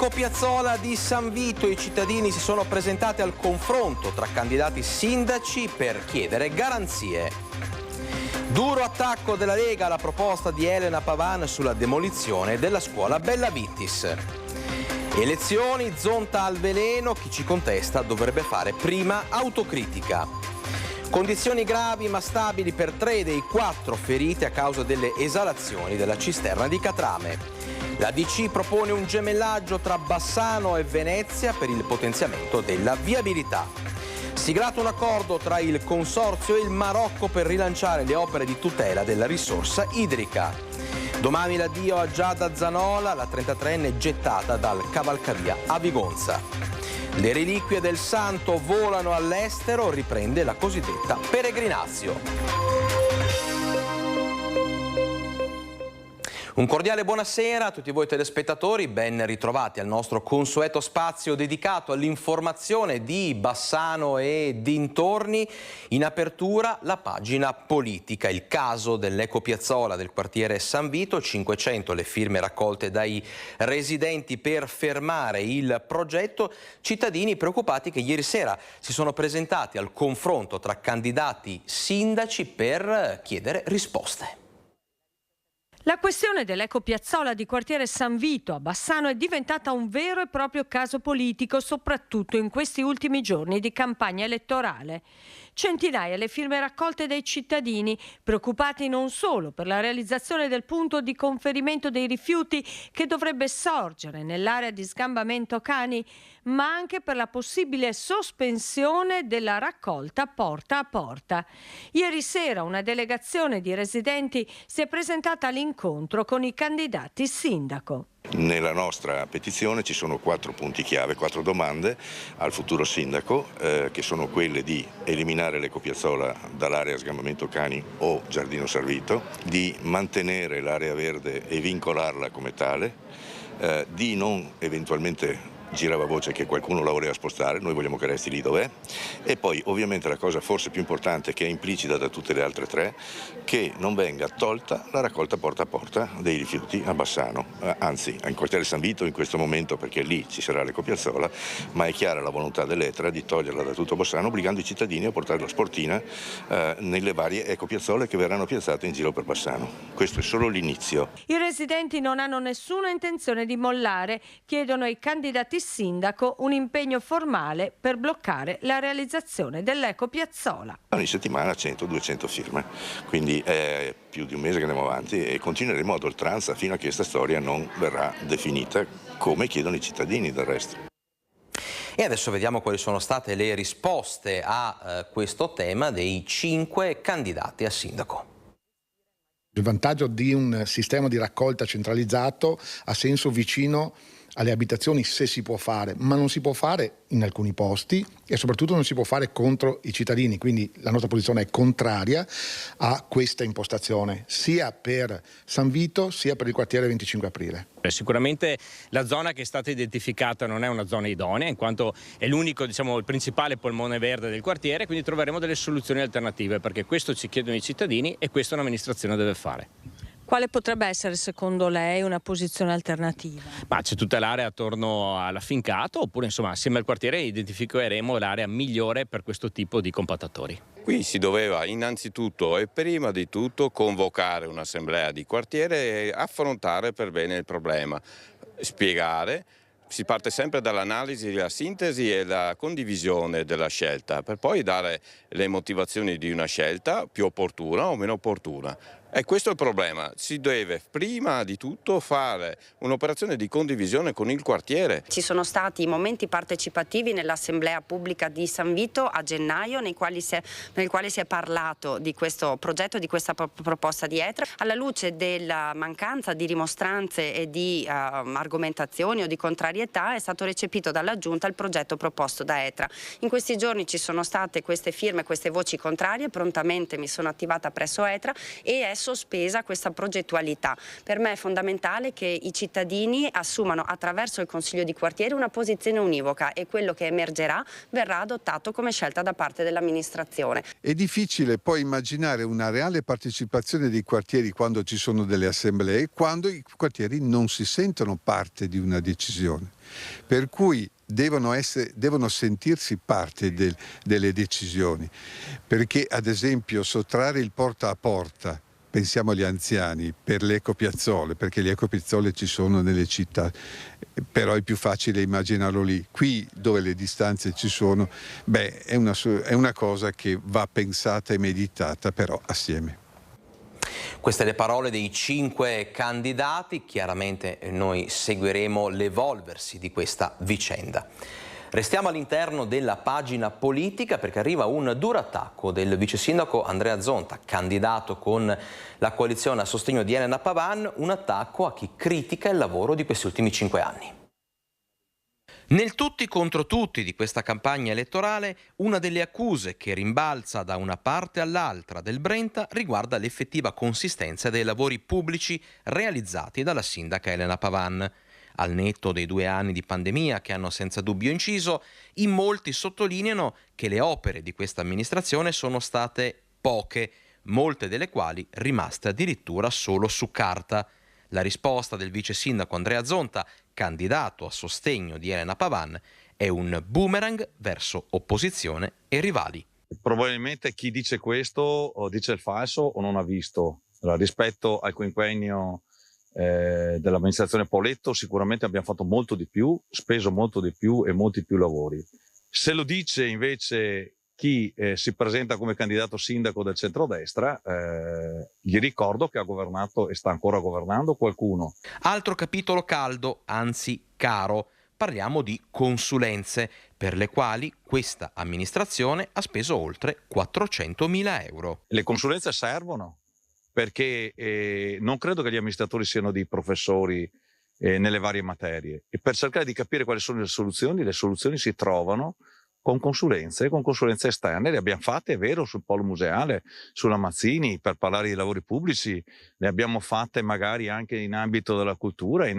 L'ecopiazzola di San Vito, i cittadini si sono presentati al confronto tra candidati sindaci per chiedere garanzie. Duro attacco della Lega alla proposta di Elena Pavan sulla demolizione della scuola Bella Vittis. Elezioni, zonta al veleno, chi ci contesta dovrebbe fare prima autocritica. Condizioni gravi ma stabili per 3 dei 4 feriti a causa delle esalazioni della cisterna di Catrame. La DC propone un gemellaggio tra Bassano e Venezia per il potenziamento della viabilità. Siglato un accordo tra il Consorzio e il Marocco per rilanciare le opere di tutela della risorsa idrica. Domani l'addio a Giada Zanola, la 33enne gettata dal cavalcavia a Vigonza. Le reliquie del santo volano all'estero, riprende la cosiddetta peregrinazio. Un cordiale buonasera a tutti voi telespettatori, ben ritrovati al nostro consueto spazio dedicato all'informazione di Bassano e dintorni. In apertura la pagina politica, il caso dell'ecopiazzola del quartiere San Vito, 500 le firme raccolte dai residenti per fermare il progetto, cittadini preoccupati che ieri sera si sono presentati al confronto tra candidati sindaci per chiedere risposte. La questione dell'ecopiazzola di quartiere San Vito a Bassano è diventata un vero e proprio caso politico, soprattutto in questi ultimi giorni di campagna elettorale. Centinaia le firme raccolte dai cittadini, preoccupati non solo per la realizzazione del punto di conferimento dei rifiuti che dovrebbe sorgere nell'area di sgambamento cani, ma anche per la possibile sospensione della raccolta porta a porta. Ieri sera una delegazione di residenti si è presentata all'incontro con i candidati sindaco. Nella nostra petizione ci sono 4 punti chiave, 4 domande al futuro sindaco, che sono quelle di eliminare l'ecopiazzola dall'area sgambamento cani o giardino servito, di mantenere l'area verde e vincolarla come tale, di non eventualmente girava voce che qualcuno la voleva spostare, noi vogliamo che resti lì dov'è, e poi ovviamente la cosa forse più importante, che è implicita da tutte le altre 3, che non venga tolta la raccolta porta a porta dei rifiuti a Bassano, anzi in quartiere San Vito in questo momento, perché lì ci sarà l'ecopiazzola, ma è chiara la volontà dell'Etra di toglierla da tutto Bassano, obbligando i cittadini a portare la sportina nelle varie ecopiazzole che verranno piazzate in giro per Bassano. Questo è solo l'inizio. I residenti non hanno nessuna intenzione di mollare, chiedono ai candidati sindaco un impegno formale per bloccare la realizzazione dell'ecopiazzola. Ogni settimana 100-200 firme, quindi è più di un mese che andiamo avanti e continueremo ad oltranza fino a che questa storia non verrà definita come chiedono i cittadini del resto. E adesso vediamo quali sono state le risposte a questo tema dei 5 candidati a sindaco. Il vantaggio di un sistema di raccolta centralizzato ha senso vicino alle abitazioni se si può fare, ma non si può fare in alcuni posti e soprattutto non si può fare contro i cittadini, quindi la nostra posizione è contraria a questa impostazione, sia per San Vito sia per il quartiere 25 aprile. Sicuramente la zona che è stata identificata non è una zona idonea, in quanto è l'unico, il principale polmone verde del quartiere, quindi troveremo delle soluzioni alternative, perché questo ci chiedono i cittadini e questo un'amministrazione deve fare. Quale potrebbe essere secondo lei una posizione alternativa? Ma c'è tutta l'area attorno all'affincato, oppure assieme al quartiere identificheremo l'area migliore per questo tipo di compattatori. Qui si doveva innanzitutto e prima di tutto convocare un'assemblea di quartiere e affrontare per bene il problema, spiegare. Si parte sempre dall'analisi, la sintesi e la condivisione della scelta, per poi dare le motivazioni di una scelta più opportuna o meno opportuna. E questo è il problema, si deve prima di tutto fare un'operazione di condivisione con il quartiere. Ci sono stati momenti partecipativi nell'assemblea pubblica di San Vito a gennaio nel quale si è parlato di questo progetto, di questa proposta di Etra. Alla luce della mancanza di dimostranze e di argomentazioni o di contrarietà è stato recepito dalla Giunta il progetto proposto da Etra. In questi giorni ci sono state queste firme, queste voci contrarie, prontamente mi sono attivata presso Etra e è sospesa questa progettualità. Per me è fondamentale che i cittadini assumano attraverso il Consiglio di quartiere una posizione univoca e quello che emergerà verrà adottato come scelta da parte dell'amministrazione. È difficile poi immaginare una reale partecipazione dei quartieri quando ci sono delle assemblee, quando i quartieri non si sentono parte di una decisione. Per cui devono sentirsi parte delle decisioni, perché ad esempio sottrarre il porta a porta, pensiamo agli anziani, per le ecopiazzole, perché le ecopiazzole ci sono nelle città, però è più facile immaginarlo lì. Qui dove le distanze ci sono, è una cosa che va pensata e meditata però assieme. Queste le parole dei 5 candidati, chiaramente noi seguiremo l'evolversi di questa vicenda. Restiamo all'interno della pagina politica perché arriva un duro attacco del vice sindaco Andrea Zonta, candidato con la coalizione a sostegno di Elena Pavan, un attacco a chi critica il lavoro di questi ultimi 5 anni. Nel tutti contro tutti di questa campagna elettorale, una delle accuse che rimbalza da una parte all'altra del Brenta riguarda l'effettiva consistenza dei lavori pubblici realizzati dalla sindaca Elena Pavan. Al netto dei 2 anni di pandemia che hanno senza dubbio inciso, in molti sottolineano che le opere di questa amministrazione sono state poche, molte delle quali rimaste addirittura solo su carta. La risposta del vice sindaco Andrea Zonta, candidato a sostegno di Elena Pavan, è un boomerang verso opposizione e rivali. Probabilmente chi dice questo o dice il falso o non ha visto. Rispetto al quinquennio dell'amministrazione Poletto sicuramente abbiamo fatto molto di più, speso molto di più e molti più lavori. Se lo dice invece chi si presenta come candidato sindaco del centrodestra, gli ricordo che ha governato e sta ancora governando qualcuno. Altro capitolo caldo, anzi caro. Parliamo di consulenze, per le quali questa amministrazione ha speso oltre 400.000 euro. Le consulenze servono perché non credo che gli amministratori siano dei professori nelle varie materie, e per cercare di capire quali sono le soluzioni si trovano con consulenze esterne. Le abbiamo fatte, è vero, sul polo museale, sulla Mazzini, per parlare di lavori pubblici, le abbiamo fatte magari anche in ambito della cultura,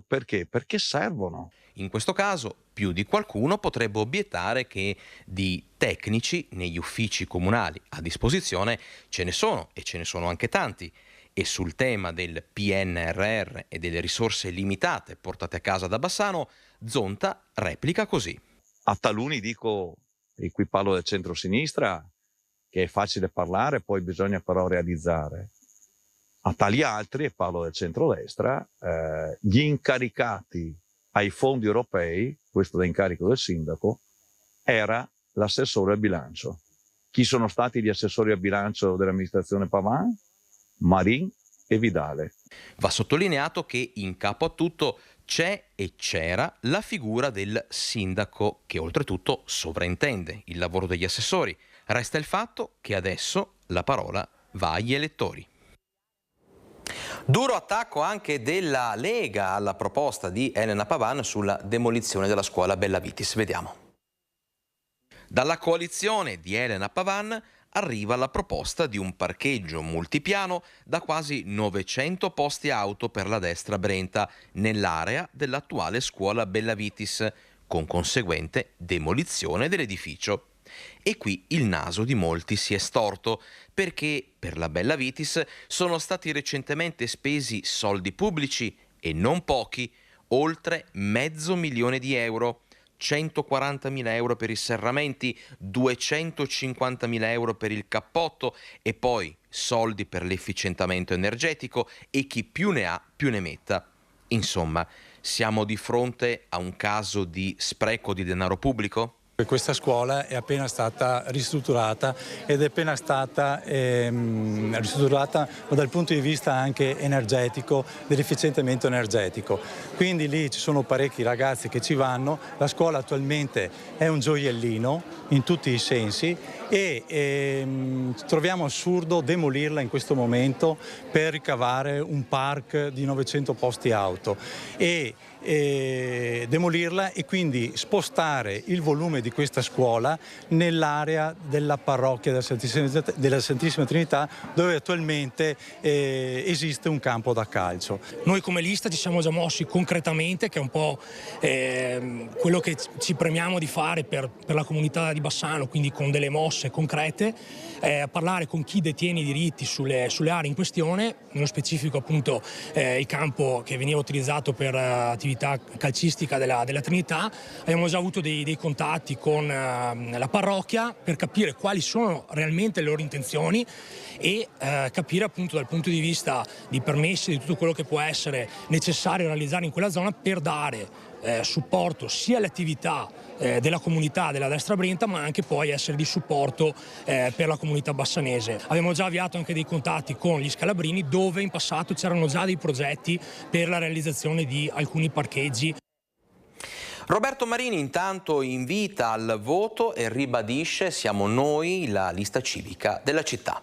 perché? Perché servono. In questo caso, più di qualcuno potrebbe obiettare che di tecnici negli uffici comunali a disposizione ce ne sono, e ce ne sono anche tanti. E sul tema del PNRR e delle risorse limitate portate a casa da Bassano, Zonta replica così. A taluni dico, e qui parlo del centro-sinistra, che è facile parlare, poi bisogna però realizzare. A tali altri, e parlo del centro-destra, gli incaricati ai fondi europei, questo da incarico del sindaco, era l'assessore al bilancio. Chi sono stati gli assessori al bilancio dell'amministrazione Pavan? Marin e Vidale. Va sottolineato che in capo a tutto c'è e c'era la figura del sindaco che oltretutto sovrintende il lavoro degli assessori. Resta il fatto che adesso la parola va agli elettori. Duro attacco anche della Lega alla proposta di Elena Pavan sulla demolizione della scuola Bellavitis. Vediamo. Dalla coalizione di Elena Pavan arriva la proposta di un parcheggio multipiano da quasi 900 posti auto per la destra Brenta nell'area dell'attuale scuola Bellavitis, con conseguente demolizione dell'edificio. E qui il naso di molti si è storto, perché per la Bellavitis sono stati recentemente spesi soldi pubblici, e non pochi, oltre €500.000. 140.000 euro per i serramenti, 250.000 euro per il cappotto e poi soldi per l'efficientamento energetico, e chi più ne ha più ne metta. Insomma, siamo di fronte a un caso di spreco di denaro pubblico? Questa scuola è appena stata ristrutturata ed è appena stata ristrutturata dal punto di vista anche energetico, dell'efficientamento energetico. Quindi lì ci sono parecchi ragazzi che ci vanno, la scuola attualmente è un gioiellino in tutti i sensi e troviamo assurdo demolirla in questo momento per ricavare un park di 900 posti auto. E demolirla e quindi spostare il volume di questa scuola nell'area della parrocchia della Santissima Trinità, dove attualmente esiste un campo da calcio. Noi come lista ci siamo già mossi concretamente, che è un po' quello che ci premiamo di fare per la comunità di Bassano, quindi con delle mosse concrete, a parlare con chi detiene i diritti sulle aree in questione, nello specifico appunto il campo che veniva utilizzato per attività calcistica della Trinità. Abbiamo già avuto dei contatti con la parrocchia per capire quali sono realmente le loro intenzioni e capire appunto dal punto di vista di permessi, di tutto quello che può essere necessario realizzare in quella zona per dare supporto sia alle attività della comunità della Destra Brenta, ma anche poi essere di supporto per la comunità bassanese. Abbiamo già avviato anche dei contatti con gli scalabrini, dove in passato c'erano già dei progetti per la realizzazione di alcuni parcheggi. Roberto Marini intanto invita al voto e ribadisce: siamo noi la lista civica della città.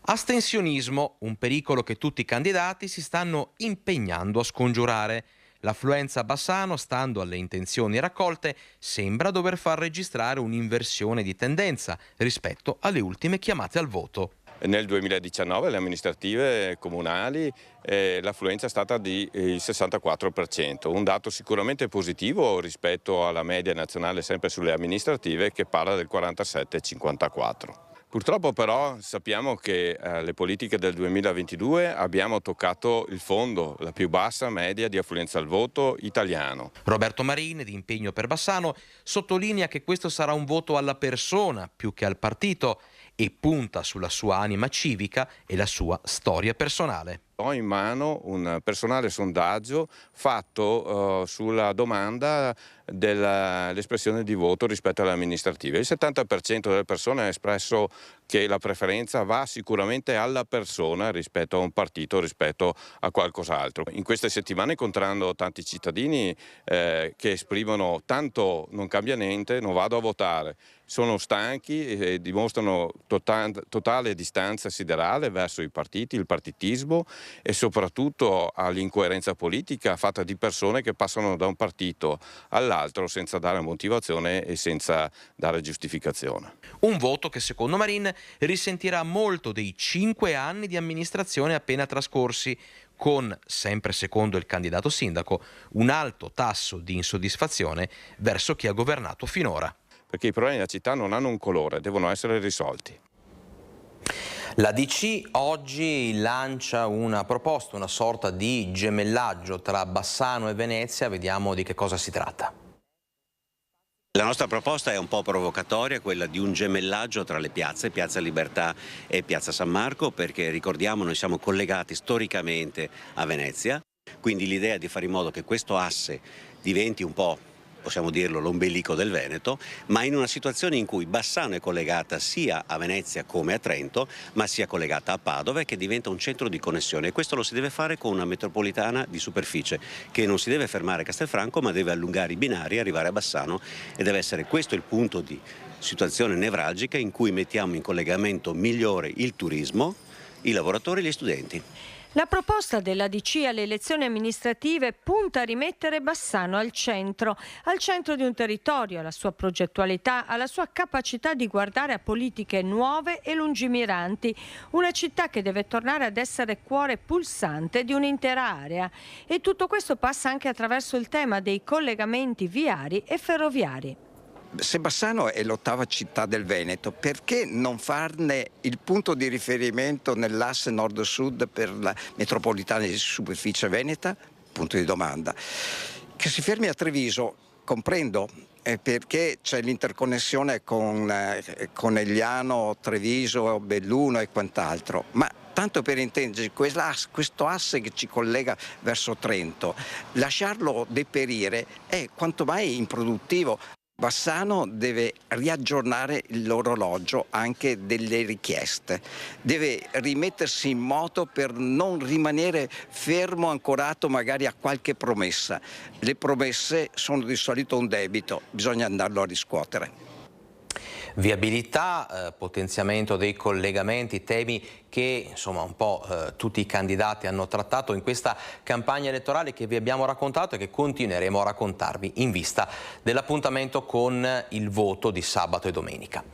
Astensionismo, un pericolo che tutti i candidati si stanno impegnando a scongiurare. L'affluenza a Bassano, stando alle intenzioni raccolte, sembra dover far registrare un'inversione di tendenza rispetto alle ultime chiamate al voto. Nel 2019 le amministrative comunali l'affluenza è stata di il 64%, un dato sicuramente positivo rispetto alla media nazionale sempre sulle amministrative, che parla del 47-54%. Purtroppo però sappiamo che le politiche del 2022 abbiamo toccato il fondo, la più bassa media di affluenza al voto italiano. Roberto Marini, di Impegno per Bassano, sottolinea che questo sarà un voto alla persona più che al partito e punta sulla sua anima civica e la sua storia personale. Ho in mano un personale sondaggio fatto sulla domanda dell'espressione di voto rispetto alle amministrative. Il 70% delle persone ha espresso che la preferenza va sicuramente alla persona rispetto a un partito, rispetto a qualcos'altro. In queste settimane, incontrando tanti cittadini che esprimono tanto non cambia niente, non vado a votare, sono stanchi e dimostrano totale distanza siderale verso i partiti, il partitismo e soprattutto all'incoerenza politica fatta di persone che passano da un partito all'altro senza dare motivazione e senza dare giustificazione. Un voto che secondo Marin risentirà molto dei 5 anni di amministrazione appena trascorsi, con, sempre secondo il candidato sindaco, un alto tasso di insoddisfazione verso chi ha governato finora. Perché i problemi della città non hanno un colore, devono essere risolti. La DC oggi lancia una proposta, una sorta di gemellaggio tra Bassano e Venezia. Vediamo di che cosa si tratta. La nostra proposta è un po' provocatoria, quella di un gemellaggio tra le piazze, Piazza Libertà e Piazza San Marco, perché ricordiamo noi siamo collegati storicamente a Venezia, quindi l'idea è di fare in modo che questo asse diventi un po', possiamo dirlo, l'ombelico del Veneto, ma in una situazione in cui Bassano è collegata sia a Venezia come a Trento, ma sia collegata a Padova, e che diventa un centro di connessione. E questo lo si deve fare con una metropolitana di superficie, che non si deve fermare a Castelfranco, ma deve allungare i binari e arrivare a Bassano, e deve essere questo il punto di situazione nevralgica in cui mettiamo in collegamento migliore il turismo, i lavoratori e gli studenti. La proposta della DC alle elezioni amministrative punta a rimettere Bassano al centro di un territorio, alla sua progettualità, alla sua capacità di guardare a politiche nuove e lungimiranti, una città che deve tornare ad essere cuore pulsante di un'intera area. E tutto questo passa anche attraverso il tema dei collegamenti viari e ferroviari. Se Bassano è l'8ª città del Veneto, perché non farne il punto di riferimento nell'asse nord-sud per la metropolitana di superficie veneta? Punto di domanda. Che si fermi a Treviso, comprendo, perché c'è l'interconnessione con Conegliano, Treviso, Belluno e quant'altro, ma tanto per intenderci, questo asse che ci collega verso Trento, lasciarlo deperire è quanto mai improduttivo. Bassano deve riaggiornare l'orologio anche delle richieste, deve rimettersi in moto per non rimanere fermo, ancorato magari a qualche promessa. Le promesse sono di solito un debito, bisogna andarlo a riscuotere. Viabilità, potenziamento dei collegamenti, temi che insomma un po' tutti i candidati hanno trattato in questa campagna elettorale che vi abbiamo raccontato e che continueremo a raccontarvi in vista dell'appuntamento con il voto di sabato e domenica.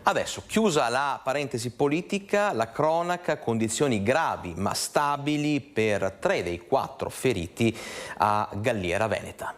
Adesso, chiusa la parentesi politica, la cronaca, condizioni gravi ma stabili per 3 dei 4 feriti a Galliera Veneta.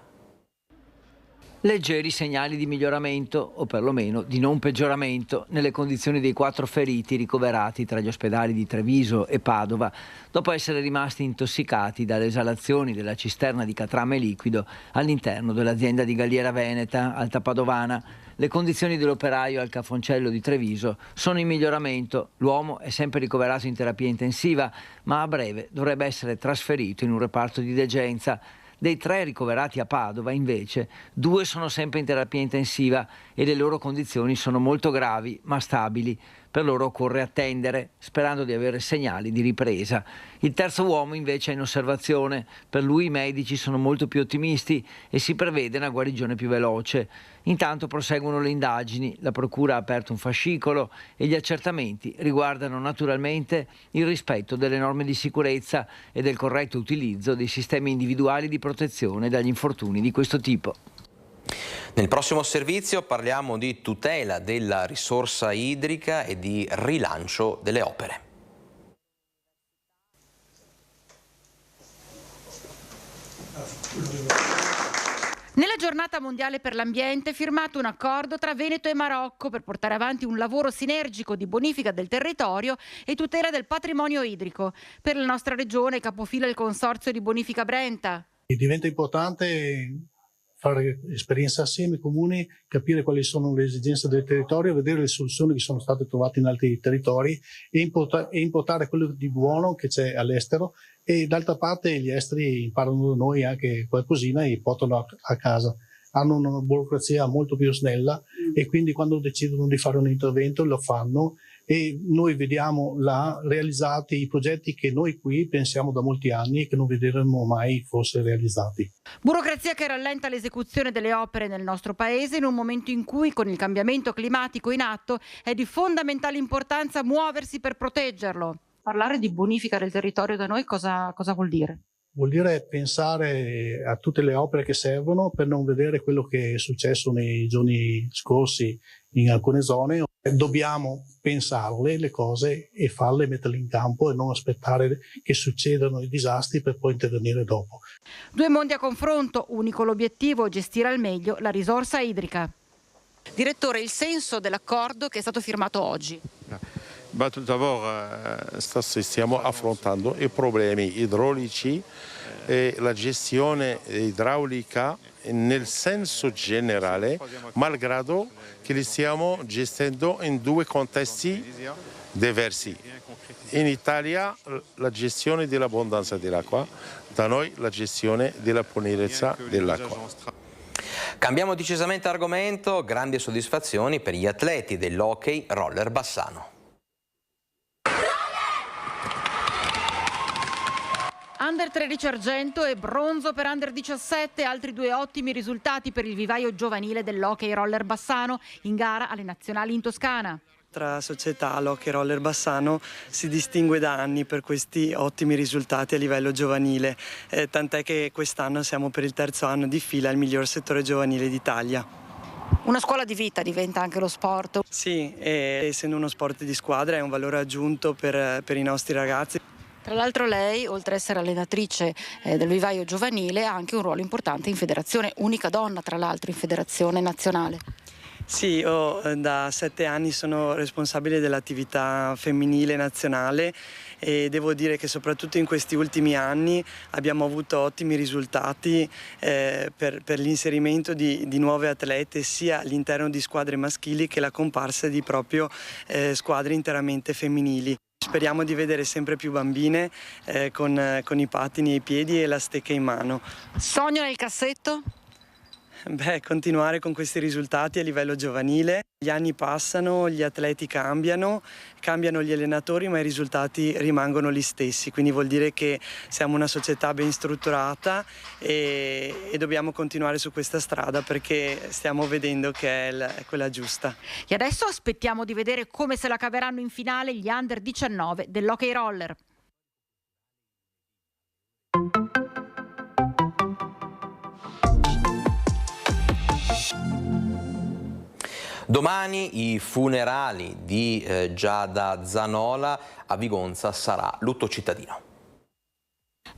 Leggeri segnali di miglioramento, o perlomeno di non peggioramento, nelle condizioni dei 4 feriti ricoverati tra gli ospedali di Treviso e Padova, dopo essere rimasti intossicati dalle esalazioni della cisterna di catrame liquido all'interno dell'azienda di Galliera Veneta, Alta Padovana. Le condizioni dell'operaio al Cafoncello di Treviso sono in miglioramento. L'uomo è sempre ricoverato in terapia intensiva, ma a breve dovrebbe essere trasferito in un reparto di degenza. Dei 3 ricoverati a Padova, invece, 2 sono sempre in terapia intensiva e le loro condizioni sono molto gravi ma stabili. Per loro occorre attendere, sperando di avere segnali di ripresa. Il terzo uomo invece è in osservazione. Per lui i medici sono molto più ottimisti e si prevede una guarigione più veloce. Intanto proseguono le indagini, la procura ha aperto un fascicolo e gli accertamenti riguardano naturalmente il rispetto delle norme di sicurezza e del corretto utilizzo dei sistemi individuali di protezione dagli infortuni di questo tipo. Nel prossimo servizio parliamo di tutela della risorsa idrica e di rilancio delle opere. Nella giornata mondiale per l'ambiente è firmato un accordo tra Veneto e Marocco per portare avanti un lavoro sinergico di bonifica del territorio e tutela del patrimonio idrico. Per la nostra regione capofila il consorzio di bonifica Brenta. Diventa importante fare esperienza assieme ai comuni, capire quali sono le esigenze del territorio, vedere le soluzioni che sono state trovate in altri territori e importare quello di buono che c'è all'estero, e d'altra parte gli esteri imparano da noi anche qualcosina e portano a casa. Hanno una burocrazia molto più snella e quindi quando decidono di fare un intervento lo fanno, e noi vediamo là realizzati i progetti che noi qui pensiamo da molti anni e che non vedremo mai fosse realizzati. Burocrazia che rallenta l'esecuzione delle opere nel nostro paese in un momento in cui, con il cambiamento climatico in atto, è di fondamentale importanza muoversi per proteggerlo. Parlare di bonifica del territorio da noi cosa vuol dire? Vuol dire pensare a tutte le opere che servono per non vedere quello che è successo nei giorni scorsi in alcune zone. Dobbiamo pensarle le cose e farle, metterle in campo e non aspettare che succedano i disastri per poi intervenire dopo. 2 mondi a confronto, unico l'obiettivo: gestire al meglio la risorsa idrica. Direttore, il senso dell'accordo che è stato firmato oggi? Stiamo affrontando i problemi idraulici e la gestione idraulica nel senso generale, malgrado che li stiamo gestendo in 2 contesti diversi. In Italia la gestione dell'abbondanza dell'acqua, da noi la gestione della pulizia dell'acqua. Cambiamo decisamente argomento, grandi soddisfazioni per gli atleti dell'hockey roller Bassano. Under 13 argento e bronzo per Under 17, altri 2 ottimi risultati per il vivaio giovanile dell'hockey roller Bassano in gara alle nazionali in Toscana. La società l'Hockey Roller Bassano si distingue da anni per questi ottimi risultati a livello giovanile, tant'è che quest'anno siamo per il 3° anno di fila il miglior settore giovanile d'Italia. Una scuola di vita diventa anche lo sport. Sì, essendo uno sport di squadra è un valore aggiunto per i nostri ragazzi. Tra l'altro lei, oltre ad essere allenatrice del vivaio giovanile, ha anche un ruolo importante in federazione, unica donna tra l'altro in federazione nazionale. Sì, da 7 anni sono responsabile dell'attività femminile nazionale e devo dire che soprattutto in questi ultimi anni abbiamo avuto ottimi risultati per l'inserimento di nuove atlete sia all'interno di squadre maschili che la comparsa di proprio squadre interamente femminili. Speriamo di vedere sempre più bambine con i pattini ai piedi e la stecca in mano. Sogno nel cassetto? Continuare con questi risultati a livello giovanile. Gli anni passano, gli atleti cambiano gli allenatori, ma i risultati rimangono gli stessi, quindi vuol dire che siamo una società ben strutturata e dobbiamo continuare su questa strada perché stiamo vedendo che è quella giusta. E adesso aspettiamo di vedere come se la caveranno in finale gli under 19 dell'hockey roller. Domani i funerali di Giada Zanola, a Vigonza sarà lutto cittadino.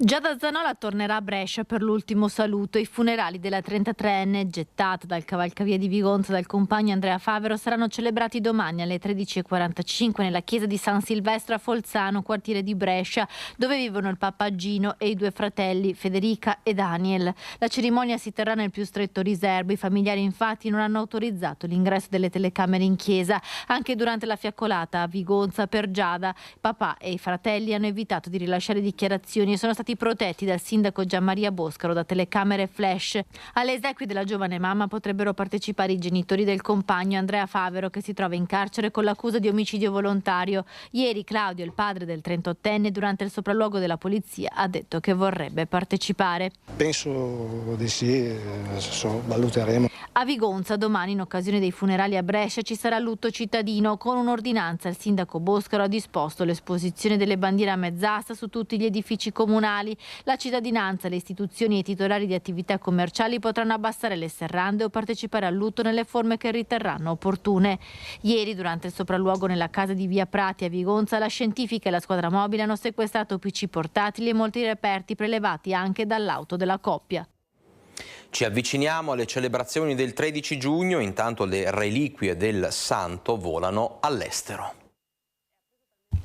Giada Zanola tornerà a Brescia per l'ultimo saluto. I funerali della 33enne, gettata dal cavalcavia di Vigonza dal compagno Andrea Favero, saranno celebrati domani alle 13:45 nella chiesa di San Silvestro a Folzano, quartiere di Brescia, dove vivono il papagino e i due fratelli Federica e Daniel. La cerimonia si terrà nel più stretto riservo. I familiari infatti non hanno autorizzato l'ingresso delle telecamere in chiesa. Anche durante la fiaccolata a Vigonza per Giada, papà e i fratelli hanno evitato di rilasciare dichiarazioni e sono stati protetti dal sindaco Gianmaria Boscaro da telecamere flash. Alle esequie della giovane mamma potrebbero partecipare i genitori del compagno Andrea Favero, che si trova in carcere con l'accusa di omicidio volontario. Ieri Claudio, il padre del 38enne, durante il sopralluogo della polizia ha detto che vorrebbe partecipare. Penso di sì, adesso valuteremo. A Vigonza domani, in occasione dei funerali a Brescia, ci sarà lutto cittadino. Con un'ordinanza il sindaco Boscaro ha disposto l'esposizione delle bandiere a mezz'asta su tutti gli edifici comunali. La cittadinanza, le istituzioni e i titolari di attività commerciali potranno abbassare le serrande o partecipare al lutto nelle forme che riterranno opportune. Ieri, durante il sopralluogo nella casa di Via Prati a Vigonza, la scientifica e la squadra mobile hanno sequestrato PC portatili e molti reperti prelevati anche dall'auto della coppia. Ci avviciniamo alle celebrazioni del 13 giugno, intanto le reliquie del santo volano all'estero.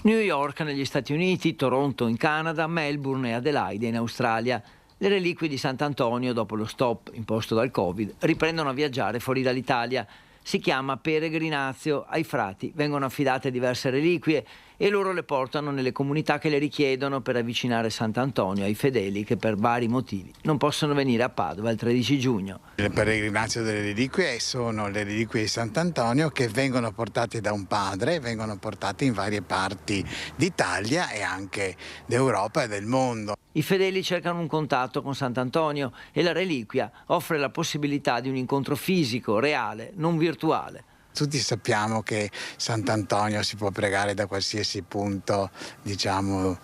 New York negli Stati Uniti, Toronto in Canada, Melbourne e Adelaide in Australia. Le reliquie di Sant'Antonio, dopo lo stop imposto dal Covid, riprendono a viaggiare fuori dall'Italia. Si chiama peregrinazio. Ai frati vengono affidate diverse reliquie e loro le portano nelle comunità che le richiedono per avvicinare Sant'Antonio ai fedeli che per vari motivi non possono venire a Padova il 13 giugno. Il peregrinazio delle reliquie sono le reliquie di Sant'Antonio che vengono portate da un padre, vengono portate in varie parti d'Italia e anche d'Europa e del mondo. I fedeli cercano un contatto con Sant'Antonio e la reliquia offre la possibilità di un incontro fisico, reale, non virtuale. Tutti sappiamo che Sant'Antonio si può pregare da qualsiasi punto, diciamo,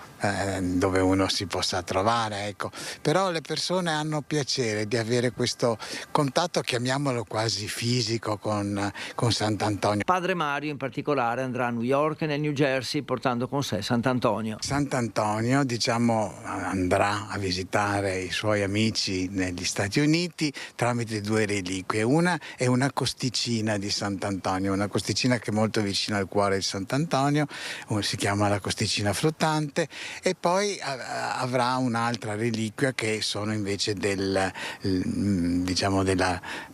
dove uno si possa trovare, ecco. Però le persone hanno piacere di avere questo contatto, chiamiamolo quasi fisico, con Sant'Antonio. Padre Mario in particolare andrà a New York e nel New Jersey portando con sé Sant'Antonio. Sant'Antonio, diciamo, andrà a visitare i suoi amici negli Stati Uniti tramite due reliquie. Una è una costicina di Sant'Antonio, una costicina che è molto vicina al cuore di Sant'Antonio, si chiama la costicina flottante, e poi avrà un'altra reliquia che sono invece della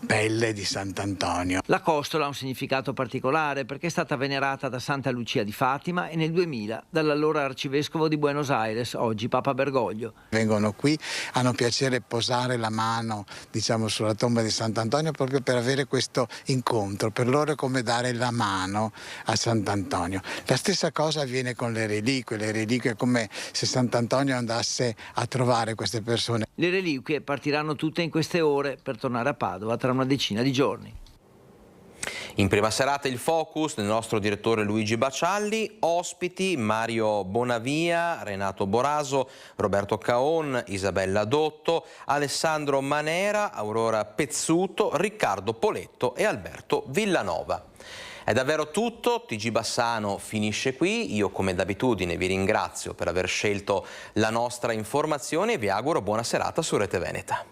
pelle di Sant'Antonio. La costola ha un significato particolare perché è stata venerata da Santa Lucia di Fatima e nel 2000 dall'allora arcivescovo di Buenos Aires, oggi Papa Bergoglio. Vengono qui, hanno piacere posare la mano, diciamo, sulla tomba di Sant'Antonio proprio per avere questo incontro. Per loro è come dare la mano a Sant'Antonio. La stessa cosa avviene con le reliquie è come se Sant'Antonio andasse a trovare queste persone. Le reliquie partiranno tutte in queste ore per tornare a Padova tra una decina di giorni. In prima serata il focus del nostro direttore Luigi Bacialli, ospiti Mario Bonavia, Renato Boraso, Roberto Caon, Isabella Dotto, Alessandro Manera, Aurora Pezzuto, Riccardo Poletto e Alberto Villanova. È davvero tutto, TG Bassano finisce qui, io come d'abitudine vi ringrazio per aver scelto la nostra informazione e vi auguro buona serata su Rete Veneta.